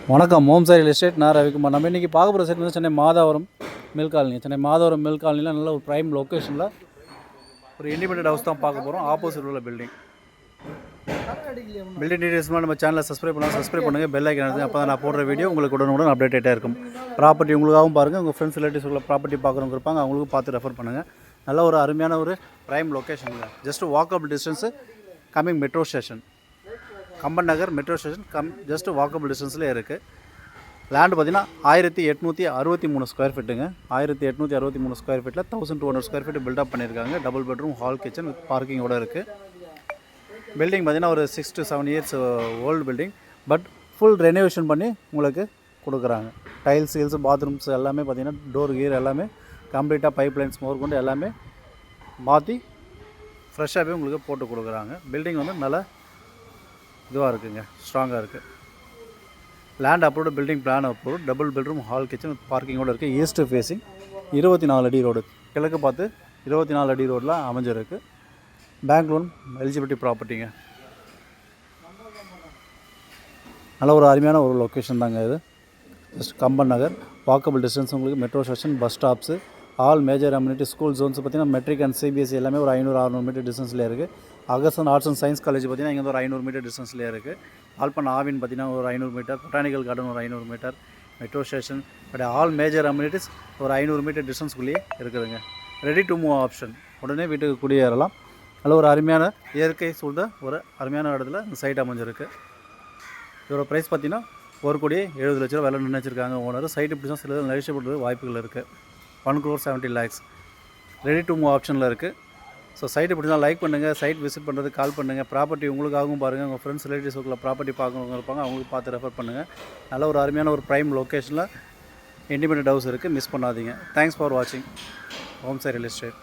வணக்கம். Home Sai real estate. நான் ரவிக்குமார். நம்ம இன்றைக்கி பார்க்க போகிற சைட் வந்து Chennai Madhavaram mill colony. Chennai Madhavaram mill காலனியில் நல்ல ஒரு ப்ரைம் லொக்கேஷனில் ஒரு இண்டிபெண்டன்ட் ஹவுஸ் தான் பார்க்க போகிறோம். ஆப்போசிட் உள்ள பில்டிங் டீட்டெயில்ஸ்லாம் நம்ம சேனலை சப்ஸ்கிரைப் பண்ணுங்கள். பெல் ஐக்கன் அழுத்துங்க. அப்போ தான் நான் போடுற வீடியோ உங்களுக்கு உடனுக்குடன் அப்டேட்டாக இருக்கும். ப்ராப்பர்ட்டி உங்களுக்காகவும் பாருங்கள், உங்கள் ஃப்ரெண்ட்ஸ் ரிலேட்டிவ்ஸ் உள்ள ப்ராப்பர்ட்டி பார்க்குறவங்க இருப்பாங்க, அவங்களுக்கும் பார்த்து ரெஃபர் பண்ணுங்கள். நல்ல ஒரு அருமையான ஒரு ப்ரைம் லொக்கேஷனில் just walkable distance coming metro station, Kamban Nagar metro station just walkable டிஸ்டன்ஸில் இருக்குது. லேண்டு பார்த்திங்கன்னா 1863 ஸ்கொயர் ஃபீட்டுங்க. 1863 ஸ்கொயர் ஃபீட்டில் 1200 ஸ்கொயர் ஃபீட் பில்டப் பண்ணியிருக்காங்க. Double bedroom, hall, kitchen with பார்க்கிங்கோடு இருக்குது. பில்டிங் பார்த்திங்கன்னா ஒரு 6 to 7 years old building. But full renovation பண்ணி உங்களுக்கு கொடுக்குறாங்க. டைல்ஸ் ஹீல்ஸ், பாத்ரூம்ஸ் எல்லாமே பார்த்திங்கன்னா டோர் கீர் எல்லாமே கம்ப்ளீட்டாக பைப் லைன்ஸ் கொண்டு எல்லாமே மாற்றி ஃப்ரெஷ்ஷாகவே உங்களுக்கு போட்டு கொடுக்குறாங்க. பில்டிங் வந்து நல்லா இதுவாக இருக்குங்க, ஸ்ட்ராங்காக இருக்குது. Land approved, building plan approved, double bedroom, hall, kitchen பார்க்கிங்கோடு இருக்குது. ஈஸ்ட் ஃபேஸிங், 24 அடி ரோடு, கிழக்கு பார்த்து 24 அடி ரோடில் அமைஞ்சிருக்கு. பேங்க் லோன் எலிஜிபிலிட்டி ப்ராப்பர்ட்டிங்க. நல்ல ஒரு அருமையான ஒரு லொக்கேஷன் தாங்க இது. Just Kamban Nagar, walkable distance, உங்களுக்கு metro station, bus stops, all major amenity, school zones பார்த்திங்கன்னா மெட்ரிக் அண்ட் சிபிஎஸ்சி எல்லாமே ஒரு 500-600 மீட்டர் டிஸ்டன்ஸில் இருக்குது. அகஸ்டன் ஆர்ட்ஸ் அண்ட் சயின்ஸ் காலேஜ் பார்த்திங்கன்னா இங்கே ஒரு 500 மீட்டர் டிஸ்டன்ஸ்லேயே இருக்குது. ஆல்பன் ஆவின் பார்த்திங்கன்னா ஒரு 500 மீட்டர், பொட்டானிக்கல் கார்டன் ஒரு 500 metre, metro station, but all major amenities ஒரு 500 மீட்டர் டிஸ்டன்ஸ்குள்ளேயே இருக்குதுங்க. ரெடி டு மூவ் ஆப்ஷன், உடனே வீட்டுக்கு குடியேறலாம். நல்ல ஒரு அருமையான இயற்கை சூழ்ந்த ஒரு அருமையான இடத்துல இந்த சைட் அமைஞ்சிருக்கு. இதோட ப்ரைஸ் பார்த்திங்கன்னா 1,70,00,000 விலை நிர்ணயிச்சிருக்காங்க ஓனர். சைட்டு இப்படி தான் சில நெகோஷியபிள் வாய்ப்புகள் இருக்குது. 1,70,00,000 ரெடி டு மூவ் ஆப்ஷனில் இருக்குது. ஸோ சைட் இப்படி தான் லைக் பண்ணுங்கள். சைட் விசிட் பண்ணுறது கால் பண்ணுங்கள். ப்ராப்பர்ட்டி உங்களுக்காகவும் பாருங்கள், உங்கள் ஃப்ரெண்ட்ஸ் ரிலேட்டிவ்ஸுக்குள்ள ப்ராப்பர்ட்டி பார்க்குறவங்க இருப்பாங்க, அவங்களுக்கு பார்த்து ரெஃபர் பண்ணுங்கள். நல்ல ஒரு அருமையான ஒரு ப்ரைம் லொக்கேஷனில் இண்டிபெண்டன்ட் ஹவுஸ் இருக்குது, மிஸ் பண்ணாதீங்க. தேங்க்ஸ் ஃபார் வாட்சிங் ஹோம் சாய் ரியல் எஸ்டேட்.